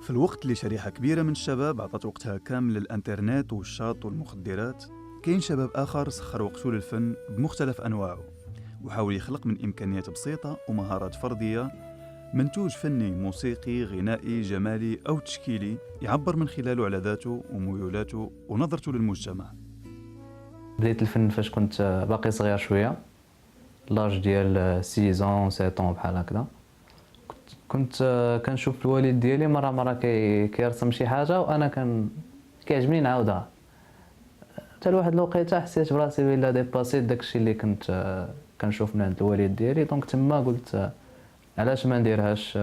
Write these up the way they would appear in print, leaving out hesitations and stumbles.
في الوقت اللي شريحة كبيرة من الشباب عطت وقتها كامل للإنترنت والشاط والمخدرات، كاين شباب آخر سخر وقته للفن بمختلف أنواعه، وحاول يخلق من إمكانيات بسيطة ومهارات فردية منتوج فني موسيقي غنائي جمالي أو تشكيلي يعبر من خلاله على ذاته وميولاته ونظرته للمجتمع. بديت الفن فاش كنت باقي صغير شويه، لاج ديال 6 7 بحال هكذا. كنت كنشوف الوالد ديالي مره كيرسم شي حاجه وانا كيعجبني نعاودها. حتى لواحد الوقيته حسيت براسي بلا ديباسيت داكشي اللي كنت كنشوف من عند الوالد ديالي. دونك تما قلت علاش ما نديرهاش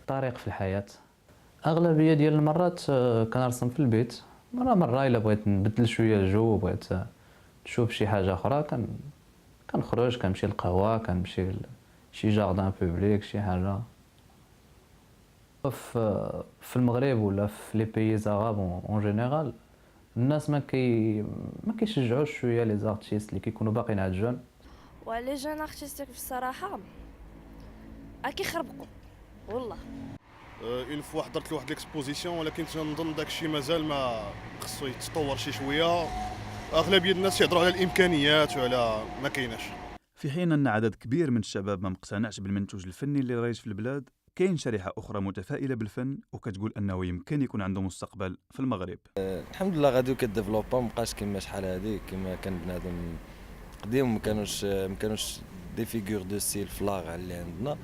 طريق في الحياه. اغلبيه ديال المرات كنرسم في البيت، مره الا بغيت نبدل شويه الجو، بغيت نشوف شي حاجه اخرى كنخرج، كنمشي للقهوه، كنمشي شي جاردان بوبليك، شي حاجه. في المغرب ولا في لي بيي زاراب اون جينيرال الناس ما كيشجعوش شويه لي زارتيست اللي كيكونوا باقيين عاد جون. ولي جون ارتيستيك بصراحه كيخربقوا والله. اون فوا حضرت لواحد ليكسبوزيسيون، ولكن تنظن داكشي مازال ما خصو يتطور شي شويه. اغلبيه الناس يهضروا على الامكانيات وعلى ما كايناش، في حين أن عدد كبير من الشباب ما مقتنعش بالمنتوج الفني اللي رايج في البلاد، كاين شريحة أخرى متفائلة بالفن وكتقول أنه يمكن يكون عنده مستقبل في المغرب. الحمد لله غادي وكديفلوبا، مابقاش كيما شحال هادي كيما كان بنادم قديم. مكانوش دي فيغور دو ستيل فلاغ اللي عندنا،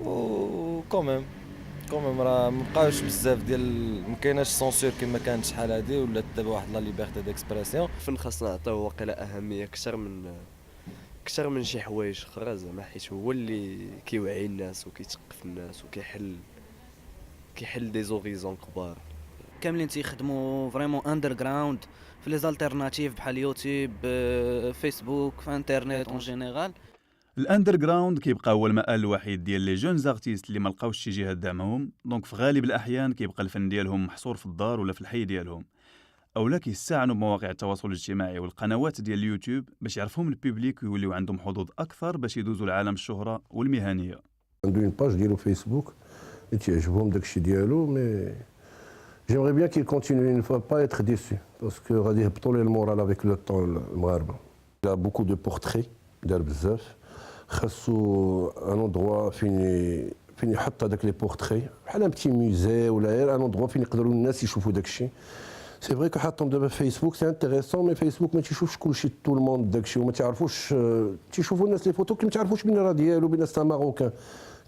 و كوميم راه مابقاوش بزاف ديال مكايناش سونسور كيما كانت شحال هادي، ولا دابا واحد لا ليبرتي ديكسبرسيون. الفن خاصنا نعطيوه واقيلا اهميه اكثر من شي حوايج اخرى، زعما حيت هو اللي كيوعي الناس وكيثقف الناس وكيحل دي زوريزون كبار. كاملين تيخدموا فريمون اندر جراوند في لي زالتيرناتيف بحال يوتيوب، فيسبوك، في انترنت اون جينيرال. الاندر جراوند كيبقى هو المآل الوحيد ديال لي جون زارتيست اللي ما لقاوش شي جهه تدعمهم، دونك في غالب الاحيان كيبقى الفن ديالهم محصور في الدار ولا في الحي ديالهم، اولا كيستعنوا بمواقع التواصل الاجتماعي والقنوات ديال اليوتيوب باش يعرفهم البوبليك ويوليو عندهم حظوظ اكثر باش يدوزوا لعالم الشهره والمهنيه. عنده اون باج ديالو فيسبوك اللي تيعجبهم داكشي ديالو، مي j'aimerais bien qu'il continue, il ne faut pas être déçu parce que غادي يهبطوا ليه المورال avec le temps المغاربه. Il y a beaucoup de portraits دار بزاف، خاصو ان اندروا فين يحط هذاك لي بورتري بحال ان بتي موزي ولا غير ان اندروا فين يقدروا الناس يشوفوا داكشي. سي فري كو حاطهم دابا في فيسبوك سي انتريسون، مي فيسبوك ما تيشوفش كلشي تو الموند داكشي، وما تعرفوش تيشوفوا الناس لي فوتو كي ما تعرفوش بين راه ديالو بين سا ماروكان.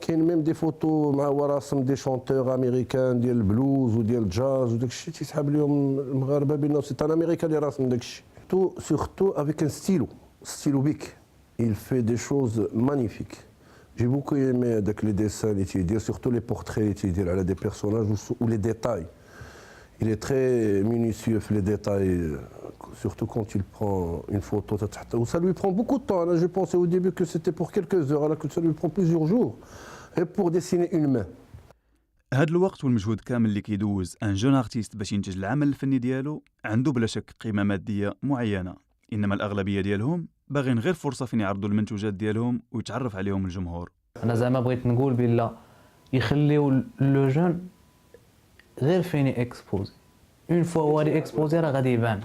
كاين ميم دي فوتو مع هو راسم دي شونتور امريكان ديال البلوز وديال الجاز وداكشي تيسحاب لهم المغاربه بانه سي ان امريكان اللي راسم داكشي. سورتو افيك ان ستيلو بيك. Il fait des choses magnifiques. J'ai beaucoup aimé les dessins, surtout les portraits à des personnages ou les détails. Il est très minutieux sur les détails, surtout quand il prend une photo. Ça lui prend beaucoup de temps. Là, je pensais au début que c'était pour quelques heures, alors que ça lui prend plusieurs jours. Et pour dessiner une main. هاد الوقت والمجهود كامل اللي كيدوز ان جون ارتيست باش ينتج العمل الفني ديالو عنده بلا شك قيمه ماديه معينه، انما الاغلبيه ديالهم باغين غير فرصه فين يعرضوا المنتوجات ديالهم ويتعرف عليهم الجمهور. انا زعما بغيت نقول بلا يخليو لو جون غير فين اكسبوزي، اون فوا هو اكسبوزي راه غادي يبان.